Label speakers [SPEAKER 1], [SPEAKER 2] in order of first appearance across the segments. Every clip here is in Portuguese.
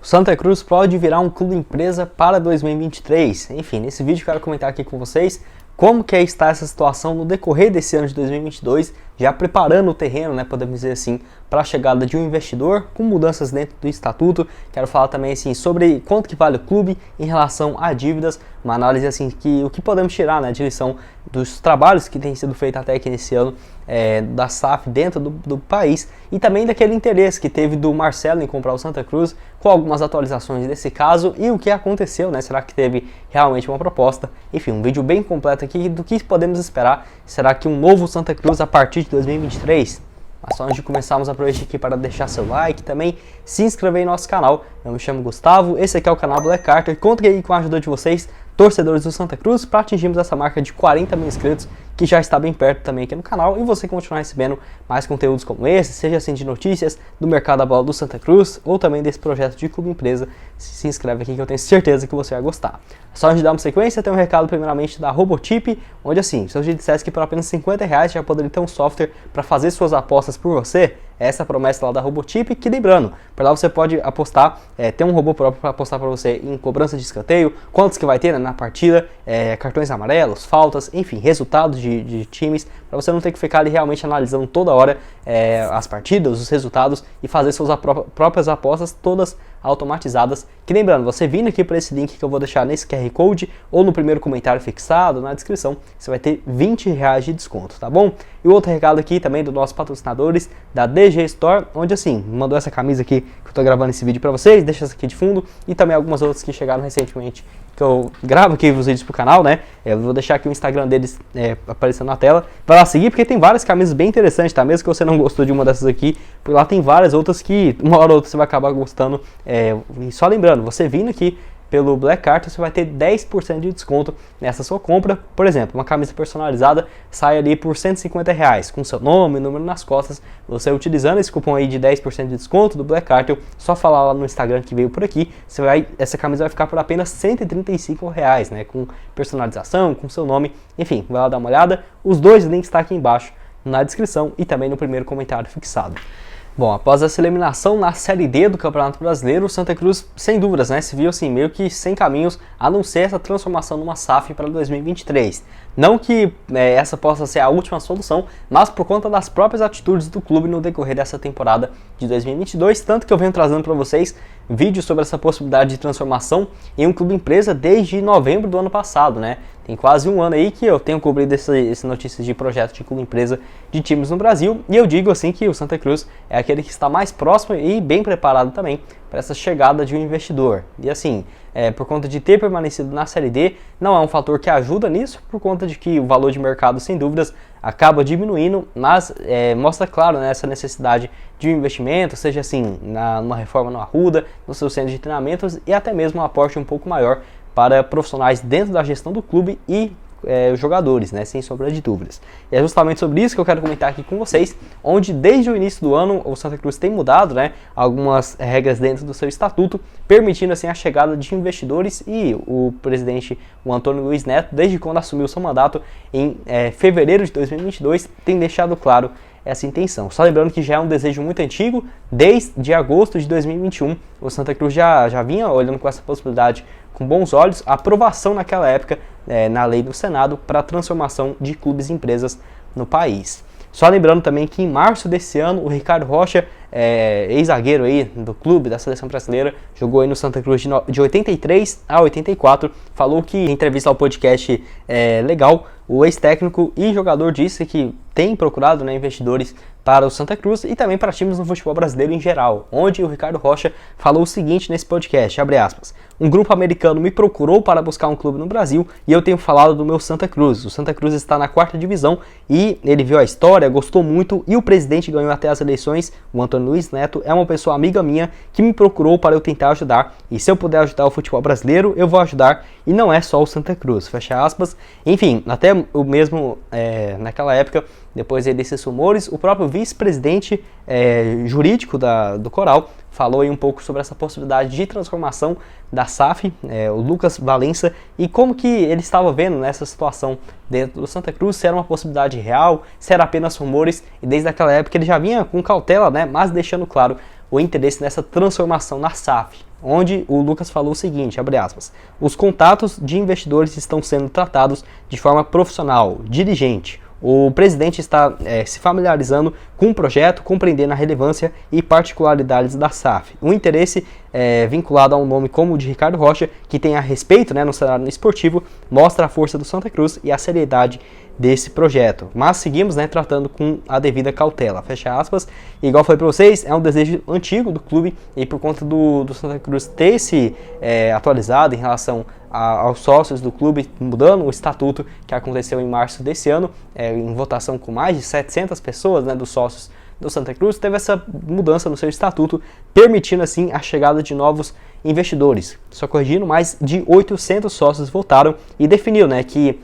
[SPEAKER 1] Santa Cruz pode virar um clube empresa para 2023. Enfim, nesse vídeo eu quero comentar aqui com vocês como que está essa situação no decorrer desse ano de 2022, já preparando o terreno, podemos dizer assim, para a chegada de um investidor, com mudanças dentro do estatuto. Quero falar também assim sobre quanto que vale o clube em relação a dívidas, uma análise assim que o que podemos tirar de lição dos trabalhos que têm sido feitos até aqui nesse ano da SAF dentro do país, e também daquele interesse que teve do Marcelo em comprar o Santa Cruz, com algumas atualizações desse caso e o que aconteceu, Será que teve realmente uma proposta? Enfim, um vídeo bem completo aqui do que podemos esperar. Será que um novo Santa Cruz a partir de 2023? Mas só antes de começarmos, aproveite aqui para deixar seu like, também se inscrever em nosso canal. Eu me chamo Gustavo, esse aqui é o canal Black Carter, conto aí com a ajuda de vocês, torcedores do Santa Cruz, para atingirmos essa marca de 40 mil inscritos, que já está bem perto também aqui no canal, e você continuar recebendo mais conteúdos como esse, seja assim de notícias do mercado da bola do Santa Cruz, ou também desse projeto de clube empresa. Se inscreve aqui que eu tenho certeza que você vai gostar. Só antes de dar uma sequência, tem um recado primeiramente da Robotip, onde assim, se eu te dissesse que por apenas R$50 já poderia ter um software para fazer suas apostas por você, essa é a promessa lá da Robotip, que lembrando, por lá você pode apostar, ter um robô próprio para apostar para você em cobrança de escanteio, quantos que vai ter na partida, cartões amarelos, faltas, enfim, resultados de times, para você não ter que ficar ali realmente analisando toda hora as partidas, os resultados e fazer suas próprias apostas todas automatizadas. Que lembrando, você vindo aqui para esse link que eu vou deixar nesse QR Code ou no primeiro comentário fixado na descrição, você vai ter R$20 de desconto, tá bom? E outro recado aqui também dos nossos patrocinadores da DG Store, onde assim, mandou essa camisa aqui que eu tô gravando esse vídeo para vocês, deixa essa aqui de fundo, e também algumas outras que chegaram recentemente, que eu gravo aqui os vídeos pro canal, eu vou deixar aqui o Instagram deles aparecendo na tela, vai lá seguir, porque tem várias camisas bem interessantes, tá? Mesmo que você não gostou de uma dessas aqui, por lá tem várias outras que uma hora ou outra você vai acabar gostando. E só lembrando, você vindo aqui pelo Black Carter, você vai ter 10% de desconto nessa sua compra. Por exemplo, uma camisa personalizada sai ali por R$150, com seu nome e número nas costas. Você utilizando esse cupom aí de 10% de desconto do Black Carter, só falar lá no Instagram que veio por aqui, essa camisa vai ficar por apenas R$135, com personalização, com seu nome. Enfim, vai lá dar uma olhada. Os dois links estão aqui embaixo na descrição e também no primeiro comentário fixado. Bom, após essa eliminação na Série D do Campeonato Brasileiro, o Santa Cruz, sem dúvidas, se viu assim meio que sem caminhos, a não ser essa transformação numa SAF para 2023. Não que essa possa ser a última solução, mas por conta das próprias atitudes do clube no decorrer dessa temporada de 2022, tanto que eu venho trazendo para vocês vídeos sobre essa possibilidade de transformação em um clube empresa desde novembro do ano passado, Tem quase um ano aí que eu tenho cobrido esse notícias de projeto de clube empresa de times no Brasil, e eu digo assim que o Santa Cruz é aquele que está mais próximo e bem preparado também para essa chegada de um investidor. E assim, por conta de ter permanecido na Série D, não é um fator que ajuda nisso, por conta de que o valor de mercado, sem dúvidas, acaba diminuindo, mas mostra claro essa necessidade de um investimento, seja assim, numa reforma no Arruda, no seu centro de treinamentos, e até mesmo um aporte um pouco maior para profissionais dentro da gestão do clube e jogadores, sem sombra de dúvidas. E é justamente sobre isso que eu quero comentar aqui com vocês, onde desde o início do ano o Santa Cruz tem mudado algumas regras dentro do seu estatuto, permitindo assim a chegada de investidores, e o presidente, o Antônio Luiz Neto, desde quando assumiu seu mandato em fevereiro de 2022, tem deixado claro essa intenção. Só lembrando que já é um desejo muito antigo, desde agosto de 2021, o Santa Cruz já vinha olhando com essa possibilidade com bons olhos, a aprovação naquela época na lei do Senado para a transformação de clubes e empresas no país. Só lembrando também que em março desse ano, o Ricardo Rocha, ex-zagueiro aí do clube, da seleção brasileira, jogou aí no Santa Cruz de 83 a 84, falou que em entrevista ao podcast Legal, o ex-técnico e jogador disse que tem procurado investidores para o Santa Cruz e também para times no futebol brasileiro em geral, onde o Ricardo Rocha falou o seguinte nesse podcast, abre aspas: um grupo americano me procurou para buscar um clube no Brasil e eu tenho falado do meu Santa Cruz. O Santa Cruz está na 4ª divisão e ele viu a história, gostou muito, e o presidente ganhou até as eleições. O Antônio Luiz Neto é uma pessoa amiga minha que me procurou para eu tentar ajudar, e se eu puder ajudar o futebol brasileiro, eu vou ajudar, e não é só o Santa Cruz, fecha aspas. Enfim, até o mesmo naquela época, depois desses rumores, o próprio vice-presidente jurídico do Coral falou aí um pouco sobre essa possibilidade de transformação da SAF, o Lucas Valença, e como que ele estava vendo nessa situação dentro do Santa Cruz, se era uma possibilidade real, se era apenas rumores, e desde aquela época ele já vinha com cautela, mas deixando claro o interesse nessa transformação na SAF. onde o Lucas falou o seguinte, abre aspas, os contatos de investidores estão sendo tratados de forma profissional, diligente. O presidente está se familiarizando com o projeto, compreendendo a relevância e particularidades da SAF. O interesse vinculado a um nome como o de Ricardo Rocha, que tem a respeito, né, no cenário esportivo, mostra a força do Santa Cruz e a seriedade desse projeto. Mas seguimos, né, tratando com a devida cautela, fecha aspas. E igual falei para vocês, é um desejo antigo do clube e por conta do Santa Cruz ter se atualizado em relação aos sócios do clube, mudando o estatuto que aconteceu em março desse ano, em votação com mais de 700 pessoas, né, dos sócios do Santa Cruz, teve essa mudança no seu estatuto, permitindo assim a chegada de novos investidores. Só corrigindo, mais de 800 sócios votaram e definiu, né, que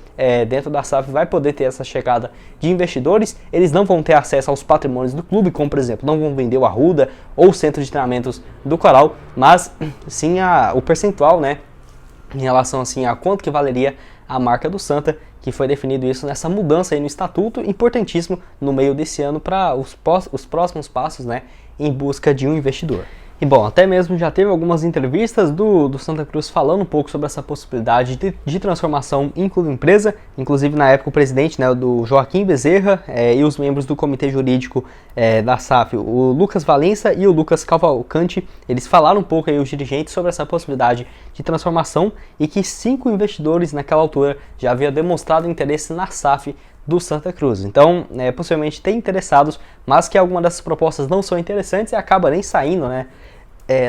[SPEAKER 1] dentro da SAF vai poder ter essa chegada de investidores. Eles não vão ter acesso aos patrimônios do clube, como por exemplo, não vão vender o Arruda ou o centro de treinamentos do Coral, mas sim o percentual, né, em relação assim a quanto que valeria a marca do Santa, que foi definido isso nessa mudança aí no estatuto, importantíssimo no meio desse ano para os próximos passos, né, em busca de um investidor. E bom, até mesmo já teve algumas entrevistas do Santa Cruz falando um pouco sobre essa possibilidade de transformação em clube empresa, inclusive na época o presidente, né, do Joaquim Bezerra e os membros do comitê jurídico da SAF, o Lucas Valença e o Lucas Cavalcante, eles falaram um pouco aí, os dirigentes, sobre essa possibilidade de transformação e que 5 investidores naquela altura já haviam demonstrado interesse na SAF do Santa Cruz. Então, possivelmente tem interessados, mas que algumas dessas propostas não são interessantes e acaba nem saindo, né,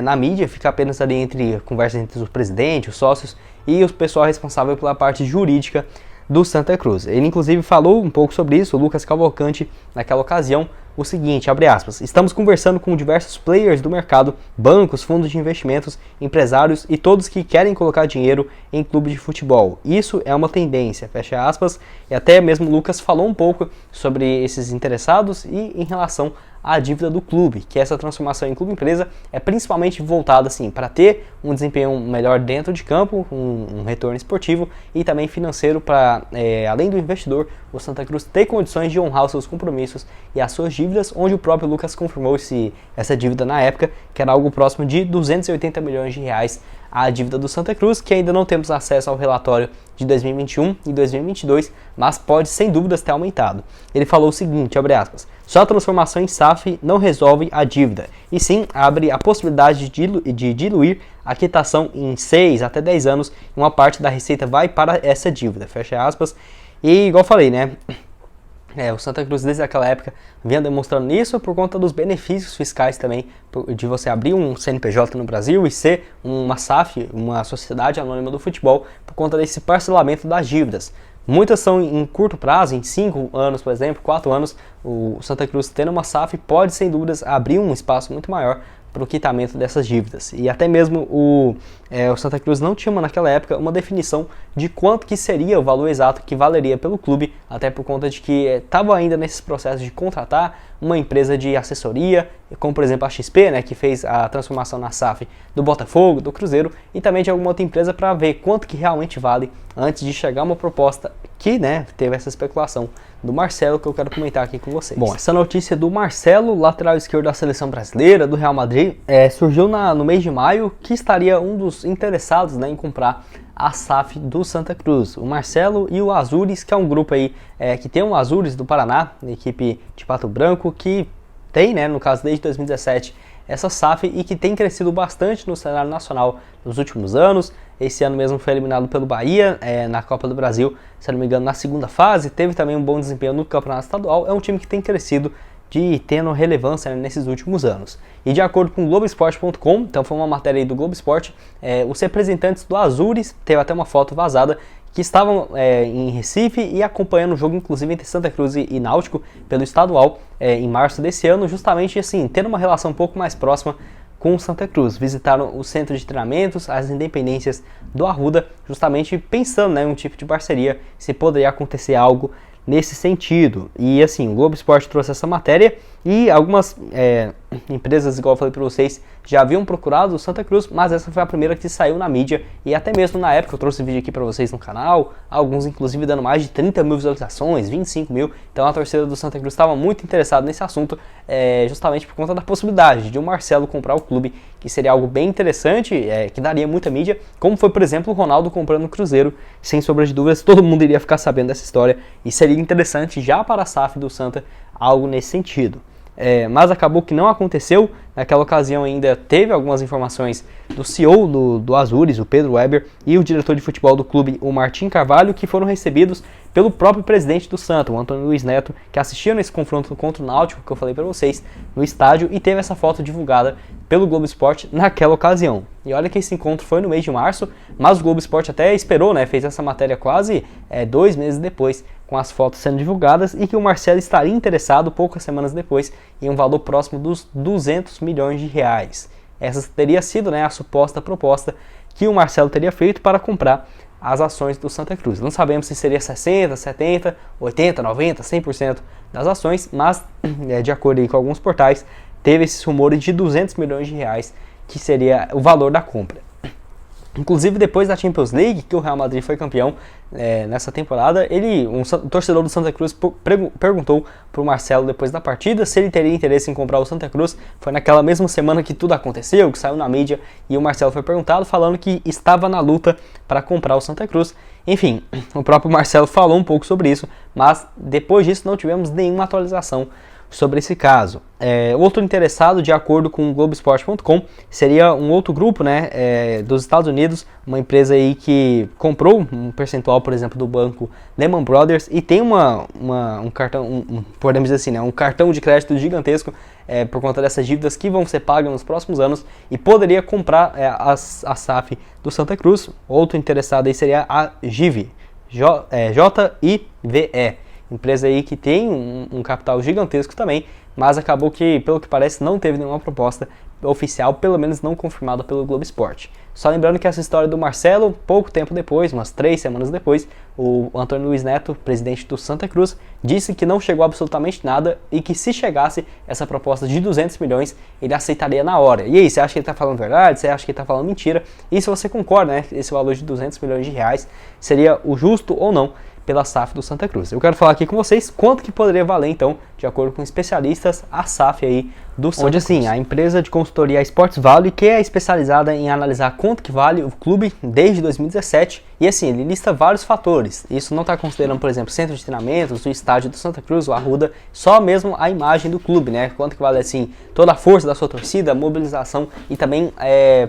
[SPEAKER 1] na mídia, fica apenas ali entre conversas entre o presidente, os sócios e o pessoal responsável pela parte jurídica do Santa Cruz. Ele inclusive falou um pouco sobre isso, o Lucas Cavalcante, naquela ocasião, o seguinte, abre aspas, estamos conversando com diversos players do mercado, bancos, fundos de investimentos, empresários e todos que querem colocar dinheiro em clube de futebol. Isso é uma tendência, fecha aspas, e até mesmo o Lucas falou um pouco sobre esses interessados e em relação à dívida do clube, que essa transformação em clube empresa é principalmente voltada assim para ter um desempenho melhor dentro de campo, um retorno esportivo e também financeiro para, além do investidor, o Santa Cruz ter condições de honrar os seus compromissos e as suas dívidas, onde o próprio Lucas confirmou essa dívida na época, que era algo próximo de 280 milhões de reais a dívida do Santa Cruz, que ainda não temos acesso ao relatório de 2021 e 2022, mas pode sem dúvidas ter aumentado. Ele falou o seguinte, abre aspas, só a transformação em SAF não resolve a dívida, e sim abre a possibilidade de diluir a quitação em 6 até 10 anos, e uma parte da receita vai para essa dívida, fecha aspas. E igual falei, né, o Santa Cruz desde aquela época vinha demonstrando isso por conta dos benefícios fiscais também, de você abrir um CNPJ no Brasil e ser uma SAF, uma sociedade anônima do futebol, por conta desse parcelamento das dívidas. Muitas são em curto prazo, em 5 anos, por exemplo, 4 anos, o Santa Cruz tendo uma SAF pode sem dúvidas abrir um espaço muito maior para o quitamento dessas dívidas. E até mesmo o Santa Cruz não tinha naquela época uma definição de quanto que seria o valor exato que valeria pelo clube, até por conta de que estava ainda nesses processos de contratar uma empresa de assessoria, como por exemplo a XP, né, que fez a transformação na SAF do Botafogo, do Cruzeiro, e também de alguma outra empresa para ver quanto que realmente vale antes de chegar uma proposta que, né, teve essa especulação do Marcelo, que eu quero comentar aqui com vocês. Bom, essa notícia do Marcelo, lateral esquerdo da seleção brasileira, do Real Madrid, surgiu no mês de maio, que estaria um dos interessados, né, em comprar a SAF do Santa Cruz. O Marcelo e o Azures, que é um grupo aí que tem o Azures do Paraná, equipe de Pato Branco, que tem, né, no caso desde 2017, essa SAF e que tem crescido bastante no cenário nacional nos últimos anos. Esse ano mesmo foi eliminado pelo Bahia na Copa do Brasil, se não me engano, na segunda fase. Teve também um bom desempenho no Campeonato Estadual. É um time que tem crescido, tendo relevância, né, nesses últimos anos. E de acordo com o Globoesporte.com, então foi uma matéria aí do Globo Esporte, os representantes do Azures, teve até uma foto vazada, que estavam em Recife e acompanhando o jogo, inclusive entre Santa Cruz e Náutico, pelo estadual, em março desse ano, justamente assim, tendo uma relação um pouco mais próxima com o Santa Cruz. Visitaram o centro de treinamentos, as independências do Arruda, justamente pensando, né, em um tipo de parceria, se poderia acontecer algo nesse sentido. E assim, o Globo Esporte trouxe essa matéria e algumas empresas, igual eu falei para vocês, já haviam procurado o Santa Cruz, mas essa foi a primeira que saiu na mídia, e até mesmo na época eu trouxe vídeo aqui para vocês no canal, alguns inclusive dando mais de 30 mil visualizações, 25 mil, então a torcida do Santa Cruz estava muito interessada nesse assunto, justamente por conta da possibilidade de o Marcelo comprar o clube, que seria algo bem interessante, que daria muita mídia, como foi, por exemplo, o Ronaldo comprando o Cruzeiro, sem sombra de dúvidas, todo mundo iria ficar sabendo dessa história, e seria interessante já para a SAF do Santa, algo nesse sentido. Mas acabou que não aconteceu. Naquela ocasião ainda teve algumas informações do CEO do Azures, o Pedro Weber, e o diretor de futebol do clube, o Martim Carvalho, que foram recebidos pelo próprio presidente do Santa, o Antônio Luiz Neto, que assistiu nesse confronto contra o Náutico, que eu falei para vocês, no estádio, e teve essa foto divulgada pelo Globo Esporte naquela ocasião. E olha que esse encontro foi no mês de março, mas o Globo Esporte até esperou, fez essa matéria quase 2 meses depois, com as fotos sendo divulgadas, e que o Marcelo estaria interessado poucas semanas depois em um valor próximo dos 200 milhões de reais. Essa teria sido a suposta proposta que o Marcelo teria feito para comprar as ações do Santa Cruz. Não sabemos se seria 60%, 70%, 80%, 90%, 100% das ações, mas de acordo aí com alguns portais, teve esses rumores de 200 milhões de reais, que seria o valor da compra. Inclusive, depois da Champions League, que o Real Madrid foi campeão nessa temporada, um torcedor do Santa Cruz perguntou para o Marcelo depois da partida se ele teria interesse em comprar o Santa Cruz. Foi naquela mesma semana que tudo aconteceu, que saiu na mídia, e o Marcelo foi perguntado falando que estava na luta para comprar o Santa Cruz. Enfim, o próprio Marcelo falou um pouco sobre isso, mas depois disso não tivemos nenhuma atualização sobre esse caso. Outro interessado, de acordo com o Globoesporte.com, seria um outro grupo dos Estados Unidos, uma empresa aí que comprou um percentual, por exemplo, do banco Lehman Brothers, e tem um cartão, podemos dizer assim, um cartão de crédito gigantesco por conta dessas dívidas que vão ser pagas nos próximos anos, e poderia comprar a SAF do Santa Cruz. Outro interessado aí seria a JIVE, JIVE, empresa aí que tem um capital gigantesco também, mas acabou que, pelo que parece, não teve nenhuma proposta oficial, pelo menos não confirmada pelo Globo Esporte. Só lembrando que essa história do Marcelo, pouco tempo depois, umas 3 semanas depois, o Antônio Luiz Neto, presidente do Santa Cruz, disse que não chegou absolutamente nada e que se chegasse essa proposta de 200 milhões, ele aceitaria na hora. E aí, você acha que ele está falando verdade? Você acha que ele está falando mentira? E se você concorda, esse valor de 200 milhões de reais seria o justo ou não pela SAF do Santa Cruz? Eu quero falar aqui com vocês quanto que poderia valer, então, de acordo com especialistas, a SAF aí do Santa Cruz. Onde, assim, a empresa de consultoria Sports Value, que é especializada em analisar quanto que vale o clube desde 2017, e assim, ele lista vários fatores. Isso não está considerando, por exemplo, centro de treinamentos, o estádio do Santa Cruz, o Arruda, só mesmo a imagem do clube, quanto que vale, assim, toda a força da sua torcida, a mobilização, e também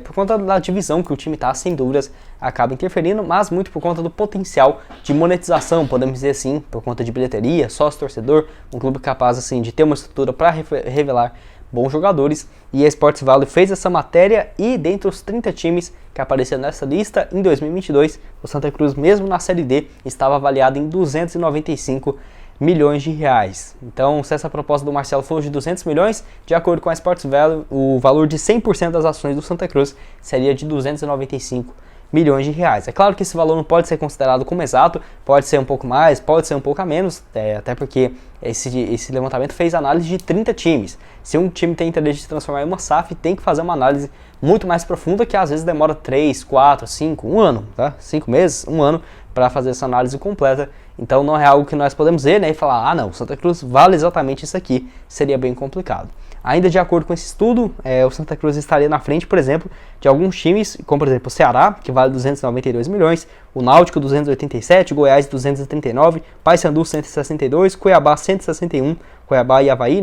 [SPEAKER 1] por conta da divisão que o time está, sem dúvidas, acaba interferindo, mas muito por conta do potencial de monetização, podemos dizer assim, por conta de bilheteria, sócio-torcedor, um clube capaz, assim, de ter uma estrutura para revelar bons jogadores. E a Sports Value fez essa matéria, e dentre os 30 times que apareceram nessa lista, em 2022, o Santa Cruz, mesmo na Série D, estava avaliado em 295 milhões de reais. Então, se essa proposta do Marcelo for de 200 milhões, de acordo com a Sports Value, o valor de 100% das ações do Santa Cruz seria de 295 milhões de reais. É claro que esse valor não pode ser considerado como exato, pode ser um pouco mais, pode ser um pouco a menos, até porque esse levantamento fez análise de 30 times. Se um time tem interesse de transformar em uma SAF, tem que fazer uma análise muito mais profunda, que às vezes demora 3, 4, 5, 1 ano, 5 meses, 1 ano, para fazer essa análise completa. Então não é algo que nós podemos ver e falar, não, Santa Cruz vale exatamente isso aqui, seria bem complicado. Ainda de acordo com esse estudo, o Santa Cruz estaria na frente, por exemplo, de alguns times, como por exemplo o Ceará, que vale 292 milhões, o Náutico 287, Goiás 239, Paysandu 162, Cuiabá 161, Cuiabá e Avaí,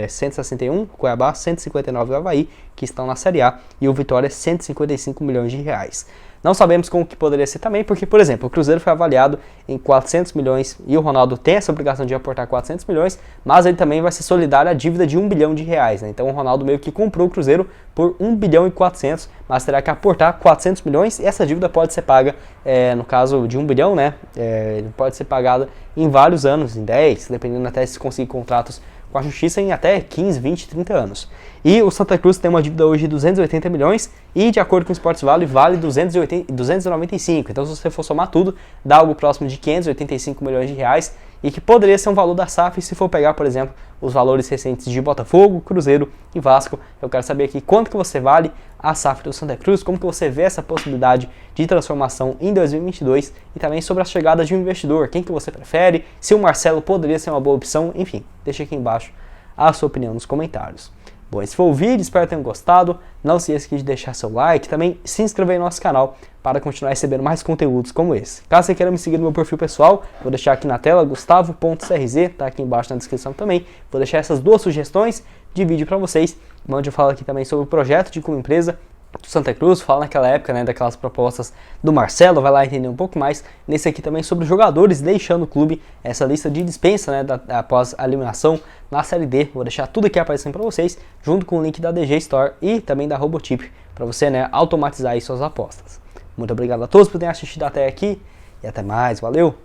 [SPEAKER 1] 161, Cuiabá 159 e Avaí, que estão na Série A, e o Vitória 155 milhões de reais. Não sabemos como que poderia ser também, porque, por exemplo, o Cruzeiro foi avaliado em 400 milhões e o Ronaldo tem essa obrigação de aportar 400 milhões, mas ele também vai ser solidário à dívida de 1 bilhão de reais. Então o Ronaldo meio que comprou o Cruzeiro por 1 bilhão e 400, mas terá que aportar 400 milhões, e essa dívida pode ser paga, no caso de 1 bilhão, pode ser pagada em vários anos, em 10, dependendo até se conseguir contratos com a justiça, em até 15, 20, 30 anos. E o Santa Cruz tem uma dívida hoje de 280 milhões e, de acordo com o Sports Vale, vale 295. Então, se você for somar tudo, dá algo próximo de 585 milhões de reais e que poderia ser um valor da SAF se for pegar, por exemplo, os valores recentes de Botafogo, Cruzeiro e Vasco. Eu quero saber aqui quanto que você vale a SAF do Santa Cruz, como que você vê essa possibilidade de transformação em 2022 e também sobre a chegada de um investidor, quem que você prefere, se o Marcelo poderia ser uma boa opção, enfim, deixa aqui embaixo a sua opinião nos comentários. Bom, esse foi o vídeo, espero que tenham gostado. Não se esqueça de deixar seu like, também se inscrever no nosso canal para continuar recebendo mais conteúdos como esse. Caso você queira me seguir no meu perfil pessoal, vou deixar aqui na tela, gustavo.crz, tá aqui embaixo na descrição também. Vou deixar essas duas sugestões de vídeo para vocês, onde eu falo aqui também sobre o projeto de como empresa do Santa Cruz, fala naquela época, né, daquelas propostas do Marcelo, vai lá entender um pouco mais. Nesse aqui também sobre jogadores deixando o clube, essa lista de dispensa, né, após a eliminação na Série D. Vou deixar tudo aqui aparecendo para vocês, junto com o link da DG Store e também da Robotip, para você, né, automatizar aí suas apostas. Muito obrigado a todos por terem assistido até aqui e até mais, valeu!